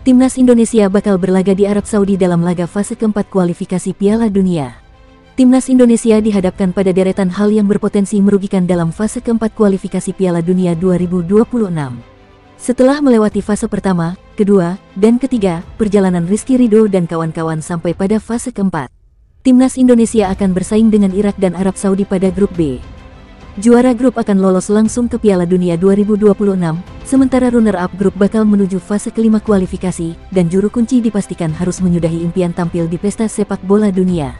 Timnas Indonesia bakal berlaga di Arab Saudi dalam laga fase keempat kualifikasi Piala Dunia. Timnas Indonesia dihadapkan pada deretan hal yang berpotensi merugikan dalam fase keempat kualifikasi Piala Dunia 2026. Setelah melewati fase pertama, kedua, dan ketiga, perjalanan Rizky Ridho dan kawan-kawan sampai pada fase keempat. Timnas Indonesia akan bersaing dengan Irak dan Arab Saudi pada grup B. Juara grup akan lolos langsung ke Piala Dunia 2026, sementara runner-up grup bakal menuju fase kelima kualifikasi, dan juru kunci dipastikan harus menyudahi impian tampil di pesta sepak bola dunia.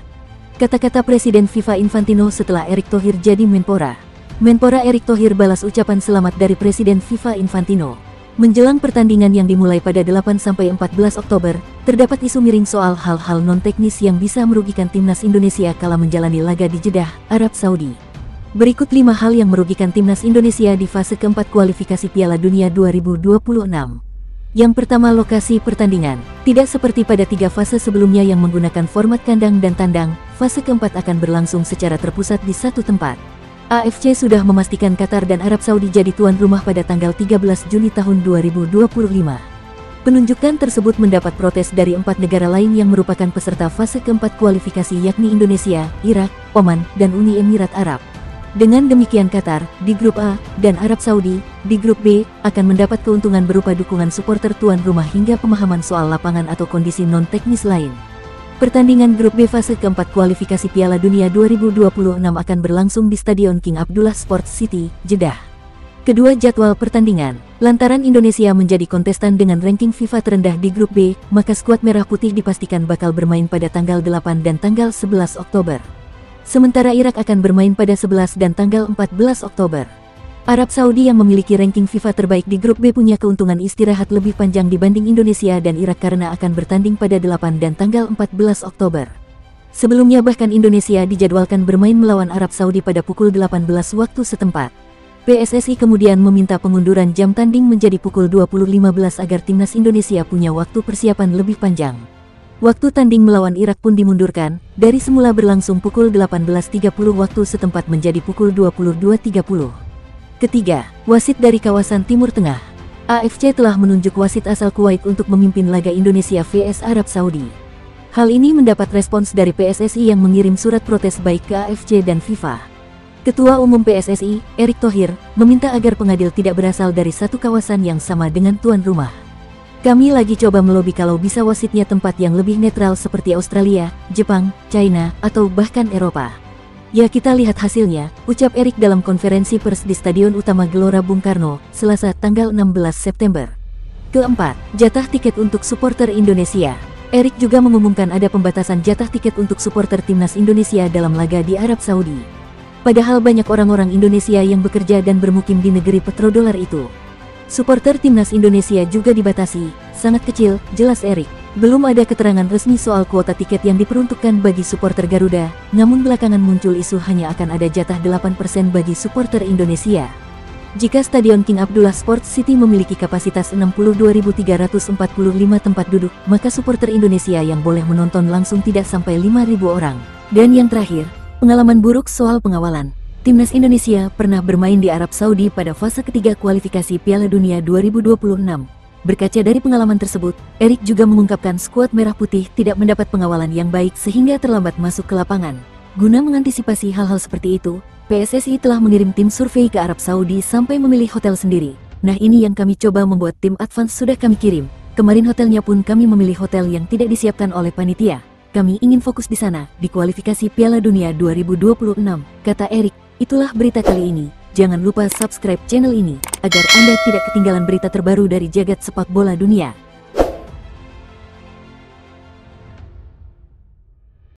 Kata-kata Presiden FIFA Infantino setelah Erick Thohir jadi Menpora. Menpora Erick Thohir balas ucapan selamat dari Presiden FIFA Infantino. Menjelang pertandingan yang dimulai pada 8-14 Oktober, terdapat isu miring soal hal-hal non-teknis yang bisa merugikan timnas Indonesia kala menjalani laga di Jeddah, Arab Saudi. Berikut 5 hal yang merugikan timnas Indonesia di fase keempat kualifikasi Piala Dunia 2026. Yang pertama, lokasi pertandingan. Tidak seperti pada 3 fase sebelumnya yang menggunakan format kandang dan tandang, fase keempat akan berlangsung secara terpusat di satu tempat. AFC sudah memastikan Qatar dan Arab Saudi jadi tuan rumah pada tanggal 13 Juni tahun 2025. Penunjukan tersebut mendapat protes dari 4 negara lain yang merupakan peserta fase keempat kualifikasi yakni Indonesia, Irak, Oman, dan Uni Emirat Arab. Dengan demikian Qatar, di grup A, dan Arab Saudi, di grup B, akan mendapat keuntungan berupa dukungan supporter tuan rumah hingga pemahaman soal lapangan atau kondisi non-teknis lain. Pertandingan grup B fase keempat kualifikasi Piala Dunia 2026 akan berlangsung di Stadion King Abdullah Sports City, Jeddah. Kedua jadwal pertandingan. Lantaran Indonesia menjadi kontestan dengan ranking FIFA terendah di grup B, maka skuad Merah Putih dipastikan bakal bermain pada tanggal 8 dan tanggal 11 Oktober. Sementara Irak akan bermain pada 11 dan tanggal 14 Oktober. Arab Saudi yang memiliki ranking FIFA terbaik di grup B punya keuntungan istirahat lebih panjang dibanding Indonesia dan Irak karena akan bertanding pada 8 dan tanggal 14 Oktober. Sebelumnya bahkan Indonesia dijadwalkan bermain melawan Arab Saudi pada pukul 18 waktu setempat. PSSI kemudian meminta pengunduran jam tanding menjadi pukul 20.15 agar timnas Indonesia punya waktu persiapan lebih panjang. Waktu tanding melawan Irak pun dimundurkan, dari semula berlangsung pukul 18.30 waktu setempat menjadi pukul 22.30. Ketiga, wasit dari kawasan Timur Tengah. AFC telah menunjuk wasit asal Kuwait untuk memimpin laga Indonesia vs Arab Saudi. Hal ini mendapat respons dari PSSI yang mengirim surat protes baik ke AFC dan FIFA. Ketua Umum PSSI, Erick Thohir, meminta agar pengadil tidak berasal dari satu kawasan yang sama dengan tuan rumah. Kami lagi coba melobi kalau bisa wasitnya tempat yang lebih netral seperti Australia, Jepang, China, atau bahkan Eropa. Ya kita lihat hasilnya, ucap Erick dalam konferensi pers di Stadion Utama Gelora Bung Karno, Selasa tanggal 16 September. Keempat, jatah tiket untuk supporter Indonesia. Erick juga mengumumkan ada pembatasan jatah tiket untuk supporter timnas Indonesia dalam laga di Arab Saudi. Padahal banyak orang-orang Indonesia yang bekerja dan bermukim di negeri petrodolar itu. Supporter timnas Indonesia juga dibatasi, sangat kecil, jelas Erick. Belum ada keterangan resmi soal kuota tiket yang diperuntukkan bagi supporter Garuda, namun belakangan muncul isu hanya akan ada jatah 8% bagi supporter Indonesia. Jika Stadion King Abdullah Sports City memiliki kapasitas 62.345 tempat duduk, maka supporter Indonesia yang boleh menonton langsung tidak sampai 5.000 orang. Dan yang terakhir, pengalaman buruk soal pengawalan. Timnas Indonesia pernah bermain di Arab Saudi pada fase ketiga kualifikasi Piala Dunia 2026. Berkaca dari pengalaman tersebut, Erick juga mengungkapkan skuad Merah Putih tidak mendapat pengawalan yang baik sehingga terlambat masuk ke lapangan. Guna mengantisipasi hal-hal seperti itu, PSSI telah mengirim tim survei ke Arab Saudi sampai memilih hotel sendiri. Nah ini yang kami coba membuat tim advance sudah kami kirim. Kemarin hotelnya pun kami memilih hotel yang tidak disiapkan oleh panitia. Kami ingin fokus di sana, di kualifikasi Piala Dunia 2026, kata Erick. Itulah berita kali ini. Jangan lupa subscribe channel ini, agar Anda tidak ketinggalan berita terbaru dari jagat sepak bola dunia.